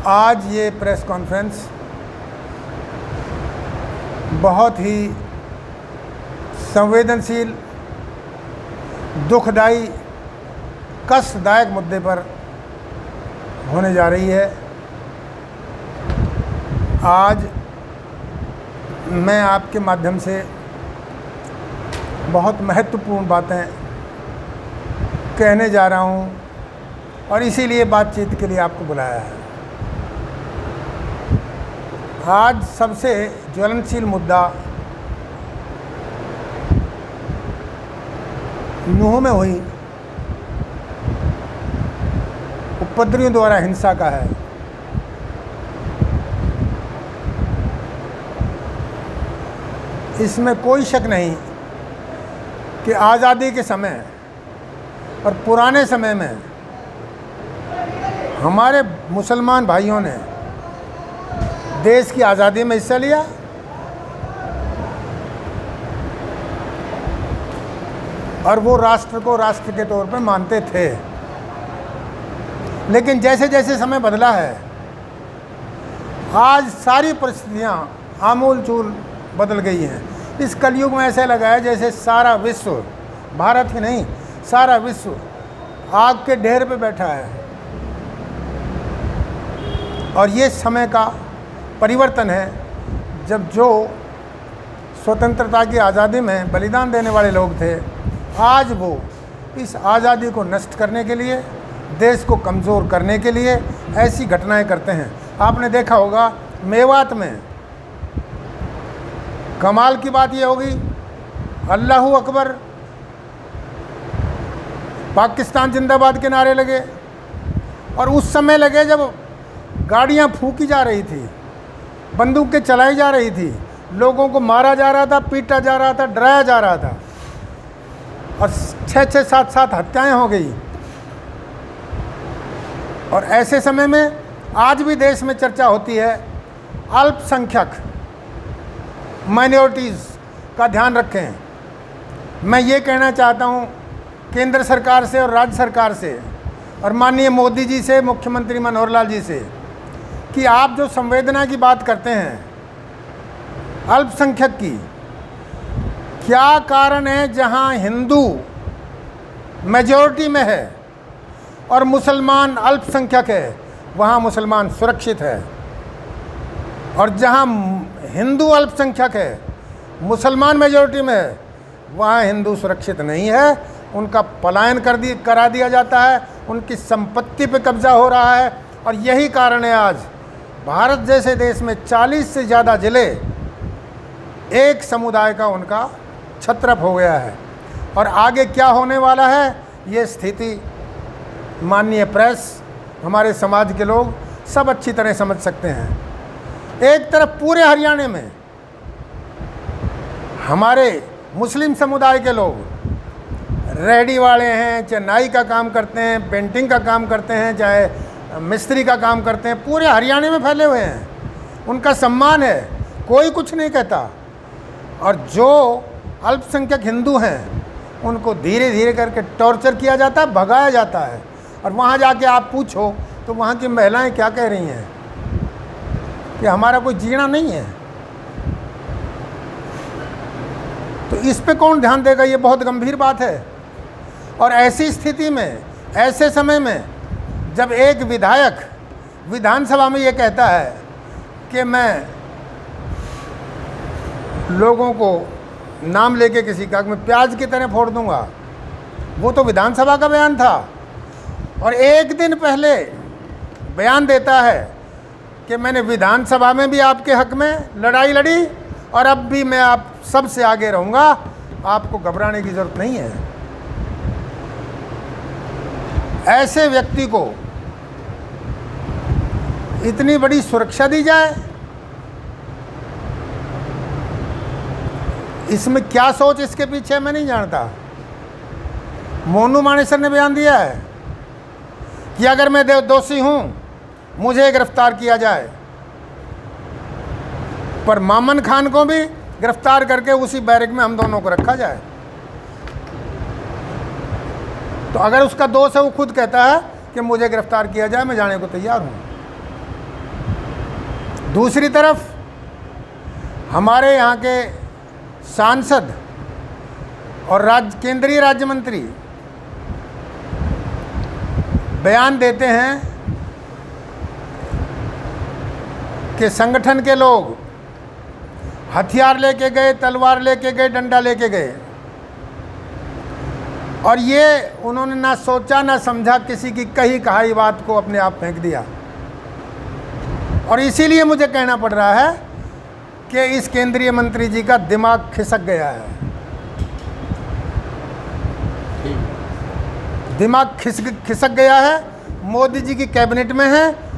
आज ये press conference बहुत ही संवेदनशील, दुखदाई, कष्टदायक मुद्दे पर होने जा रही है। आज मैं आपके माध्यम से बहुत महत्वपूर्ण बातें कहने जा रहा हूं और इसीलिए बातचीत के लिए आपको बुलाया है। आज सबसे ज्वलनशील मुद्दा नूह में हुई उपद्रवियों द्वारा हिंसा का है। इसमें कोई शक नहीं कि आज़ादी के समय और पुराने समय में हमारे मुसलमान भाइयों ने देश की आज़ादी में हिस्सा लिया और वो राष्ट्र को राष्ट्र के तौर पर मानते थे। लेकिन जैसे जैसे समय बदला है, आज सारी परिस्थितियाँ आमूल चूल बदल गई हैं। इस कलयुग में ऐसा लगा है जैसे सारा विश्व, भारत ही नहीं सारा विश्व आग के ढेर पे बैठा है। और ये समय का परिवर्तन है जब जो स्वतंत्रता की आज़ादी में बलिदान देने वाले लोग थे, आज वो इस आज़ादी को नष्ट करने के लिए, देश को कमज़ोर करने के लिए ऐसी घटनाएं करते हैं। आपने देखा होगा मेवात में कमाल की बात ये होगी, अल्लाहू अकबर, पाकिस्तान जिंदाबाद के नारे लगे और उस समय लगे जब गाड़ियां फूंकी जा रही थी, बंदूकें चलाई जा रही थी, लोगों को मारा जा रहा था, पीटा जा रहा था, डराया जा रहा था और 6-6, 7-7 हत्याएं हो गई। और ऐसे समय में आज भी देश में चर्चा होती है अल्पसंख्यक माइनॉरिटीज़ का ध्यान रखें। मैं ये कहना चाहता हूँ केंद्र सरकार से और राज्य सरकार से और माननीय मोदी जी से, मुख्यमंत्री मनोहर लाल जी से, कि आप जो संवेदना की बात करते हैं अल्पसंख्यक की, क्या कारण है जहाँ हिंदू मेजॉरिटी में है और मुसलमान अल्पसंख्यक है, वहाँ मुसलमान सुरक्षित है, और जहाँ हिंदू अल्पसंख्यक है, मुसलमान मेजॉरिटी में है, वहाँ हिंदू सुरक्षित नहीं है। उनका पलायन करा दिया जाता है, उनकी संपत्ति पे कब्जा हो रहा है। और यही कारण है आज भारत जैसे देश में 40 से ज़्यादा ज़िले एक समुदाय का उनका छत्रप हो गया है। और आगे क्या होने वाला है, ये स्थिति माननीय प्रेस, हमारे समाज के लोग सब अच्छी तरह समझ सकते हैं। एक तरफ पूरे हरियाणा में हमारे मुस्लिम समुदाय के लोग रेहड़ी वाले हैं, चाहे नाई का काम करते हैं, पेंटिंग का काम करते हैं, चाहे मिस्त्री का काम करते हैं, पूरे हरियाणा में फैले हुए हैं। उनका सम्मान है, कोई कुछ नहीं कहता। और जो अल्पसंख्यक हिंदू हैं उनको धीरे धीरे करके टॉर्चर किया जाता है, भगाया जाता है। और वहाँ जाके आप पूछो तो वहाँ की महिलाएं क्या कह रही हैं कि हमारा कोई जीना नहीं है। तो इस पे कौन ध्यान देगा, ये बहुत गंभीर बात है। और ऐसी स्थिति में, ऐसे समय में जब एक विधायक विधानसभा में ये कहता है कि मैं लोगों को नाम लेके किसी का मैं प्याज की तरह फोड़ दूंगा, वो तो विधानसभा का बयान था। और एक दिन पहले बयान देता है कि मैंने विधानसभा में भी आपके हक में लड़ाई लड़ी और अब भी मैं आप सबसे आगे रहूँगा, आपको घबराने की ज़रूरत नहीं है। ऐसे व्यक्ति को इतनी बड़ी सुरक्षा दी जाए, इसमें क्या सोच इसके पीछे मैं नहीं जानता। मोनू मानेसर ने बयान दिया है कि अगर मैं दोषी हूँ मुझे गिरफ्तार किया जाए, पर मामन खान को भी गिरफ्तार करके उसी बैरक में हम दोनों को रखा जाए। तो अगर उसका दोष है, वो खुद कहता है कि मुझे गिरफ्तार किया जाए, मैं जाने को तैयार हूँ। दूसरी तरफ हमारे यहाँ के सांसद और केंद्रीय राज्य मंत्री बयान देते हैं कि संगठन के लोग हथियार लेके गए, तलवार लेके गए, डंडा लेके गए, और ये उन्होंने ना सोचा ना समझा, किसी की कही कहाई बात को अपने आप फेंक दिया। और इसीलिए मुझे कहना पड़ रहा है कि इस केंद्रीय मंत्री जी का दिमाग खिसक गया है, दिमाग खिसक गया है, मोदी जी की कैबिनेट में है।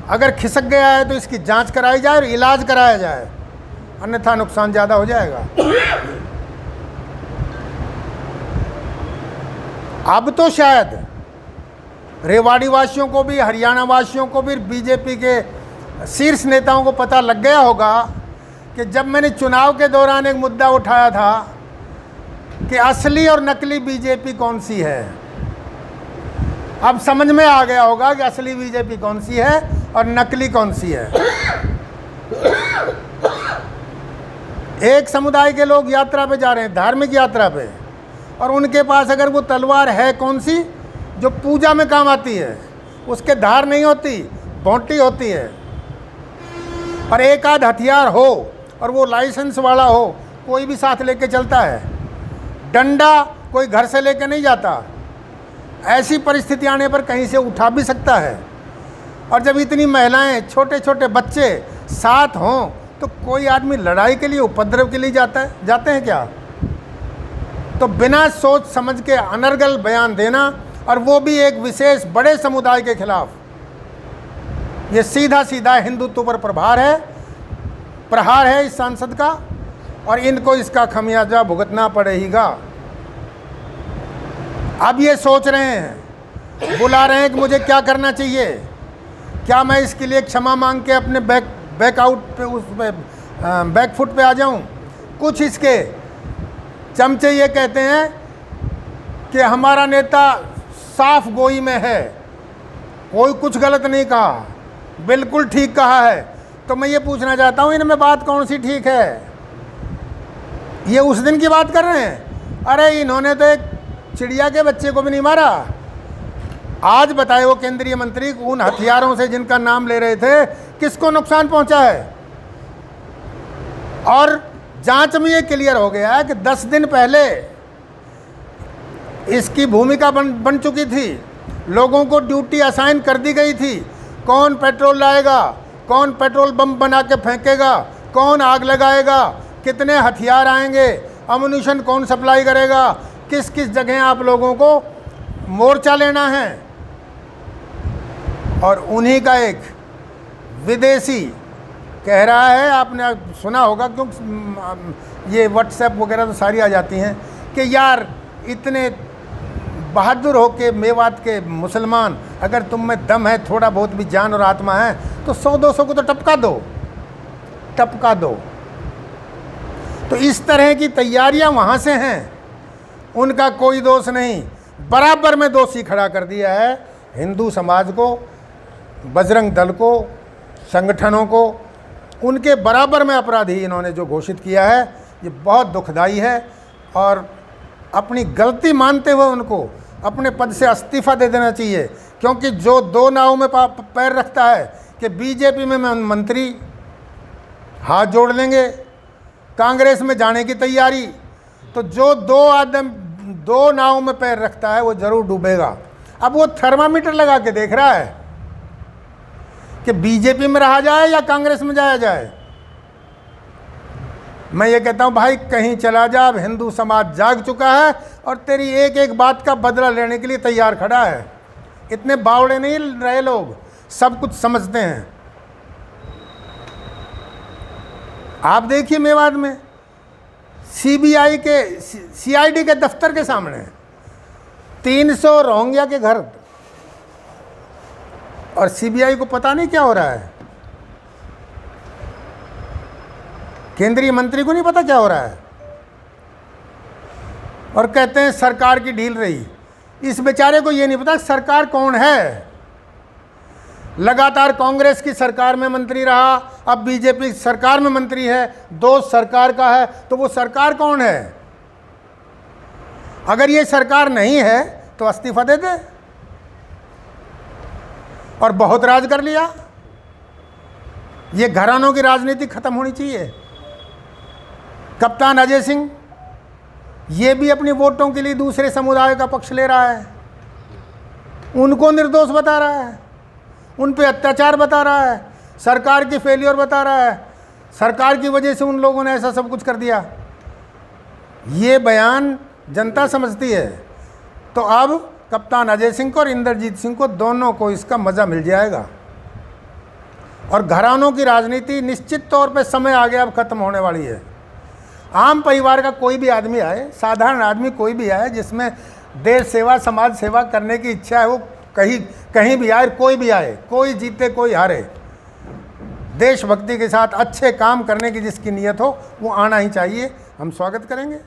अगर खिसक गया है तो इसकी जांच कराई जाए और इलाज कराया जाए, अन्यथा नुकसान ज़्यादा हो जाएगा। अब तो शायद रेवाड़ी वासियों को भी, हरियाणा वासियों को भी, बीजेपी के शीर्ष नेताओं को पता लग गया होगा कि जब मैंने चुनाव के दौरान एक मुद्दा उठाया था कि असली और नकली बीजेपी कौन सी है, अब समझ में आ गया होगा कि असली बीजेपी कौन सी है और नकली कौन सी है। एक समुदाय के लोग यात्रा पे जा रहे हैं, धार्मिक यात्रा पे, और उनके पास अगर वो तलवार है कौन सी जो पूजा में काम आती है, उसके धार नहीं होती, भोंटी होती है, और एक आध हथियार हो और वो लाइसेंस वाला हो, कोई भी साथ लेके चलता है। डंडा कोई घर से लेके नहीं जाता, ऐसी परिस्थिति आने पर कहीं से उठा भी सकता है। और जब इतनी महिलाएं, छोटे छोटे बच्चे साथ हों तो कोई आदमी लड़ाई के लिए, उपद्रव के लिए जाते हैं क्या? तो बिना सोच समझ के अनर्गल बयान देना, और वो भी एक विशेष बड़े समुदाय के खिलाफ, ये सीधा सीधा हिंदुत्व पर प्रहार है इस सांसद का, और इनको इसका खमियाजा भुगतना पड़ेगा। अब ये सोच रहे हैं, बुला रहे हैं कि मुझे क्या करना चाहिए, क्या मैं इसके लिए क्षमा मांग के अपने बैकआउट पे, उस पे बैकफुट पे आ जाऊं? कुछ इसके चमचे ये कहते हैं कि हमारा नेता साफ गोई में है, कोई कुछ गलत नहीं कहा, बिल्कुल ठीक कहा है। तो मैं ये पूछना चाहता हूँ, इनमें बात कौन सी ठीक है? ये उस दिन की बात कर रहे हैं? अरे इन्होंने तो एक चिड़िया के बच्चे को भी नहीं मारा। आज बताए वो केंद्रीय मंत्री, उन हथियारों से जिनका नाम ले रहे थे, किसको नुकसान पहुंचा है? और जांच में ये क्लियर हो गया है कि 10 दिन पहले इसकी भूमिका बन चुकी थी, लोगों को ड्यूटी असाइन कर दी गई थी, कौन पेट्रोल लाएगा, कौन पेट्रोल बम बना के फेंकेगा, कौन आग लगाएगा, कितने हथियार आएंगे, अम्युनिशन कौन सप्लाई करेगा, किस किस जगह आप लोगों को मोर्चा लेना है। और उन्हीं का एक विदेशी कह रहा है, आपने सुना होगा क्योंकि ये व्हाट्सएप वगैरह तो सारी आ जाती हैं, कि यार इतने बहादुर हो के मेवात के मुसलमान, अगर तुम में दम है, थोड़ा बहुत भी जान और आत्मा है, तो 100-200 को तो टपका दो। तो इस तरह की तैयारियां वहाँ से हैं, उनका कोई दोष नहीं। बराबर में दोषी खड़ा कर दिया है हिंदू समाज को, बजरंग दल को, संगठनों को, उनके बराबर में अपराधी इन्होंने जो घोषित किया है, ये बहुत दुखदाई है। और अपनी गलती मानते हुए उनको अपने पद से इस्तीफा दे देना चाहिए, क्योंकि जो 2 नाव में पैर रखता है कि बीजेपी में मंत्री हाथ जोड़ लेंगे, कांग्रेस में जाने की तैयारी, तो जो 2 नाव में पैर रखता है वो ज़रूर डूबेगा। अब वो थर्मामीटर लगा के देख रहा है कि बीजेपी में रहा जाए या कांग्रेस में जाया जाए। मैं ये कहता हूँ भाई, कहीं चला जा, अब हिंदू समाज जाग चुका है और तेरी एक एक बात का बदला लेने के लिए तैयार खड़ा है। इतने बावड़े नहीं रहे लोग, सब कुछ समझते हैं। आप देखिए मेवात में सीबीआई के सीआईडी के दफ्तर के सामने 300 रोहिंग्या के घर, और सीबीआई को पता नहीं क्या हो रहा है, केंद्रीय मंत्री को नहीं पता क्या हो रहा है, और कहते हैं सरकार की ढील रही। इस बेचारे को ये नहीं पता सरकार कौन है। लगातार कांग्रेस की सरकार में मंत्री रहा, अब बीजेपी सरकार में मंत्री है, दोस्त सरकार का है, तो वो सरकार कौन है? अगर ये सरकार नहीं है तो इस्तीफा दे दे। और बहुत राज कर लिया, ये घरानों की राजनीति खत्म होनी चाहिए। कप्तान अजय सिंह ये भी अपनी वोटों के लिए दूसरे समुदाय का पक्ष ले रहा है, उनको निर्दोष बता रहा है, उन पे अत्याचार बता रहा है, सरकार की फेलियर बता रहा है, सरकार की वजह से उन लोगों ने ऐसा सब कुछ कर दिया। ये बयान जनता समझती है। तो अब कप्तान अजय सिंह को और इंद्रजीत सिंह को, दोनों को इसका मज़ा मिल जाएगा। और घरानों की राजनीति निश्चित तौर पे समय आ गया, अब खत्म होने वाली है। आम परिवार का कोई भी आदमी आए, साधारण आदमी कोई भी आए, जिसमें देश सेवा, समाज सेवा करने की इच्छा है, वो कहीं भी आए, कोई भी आए, कोई जीते कोई हारे, देशभक्ति के साथ अच्छे काम करने की जिसकी नीयत हो वो आना ही चाहिए। हम स्वागत करेंगे।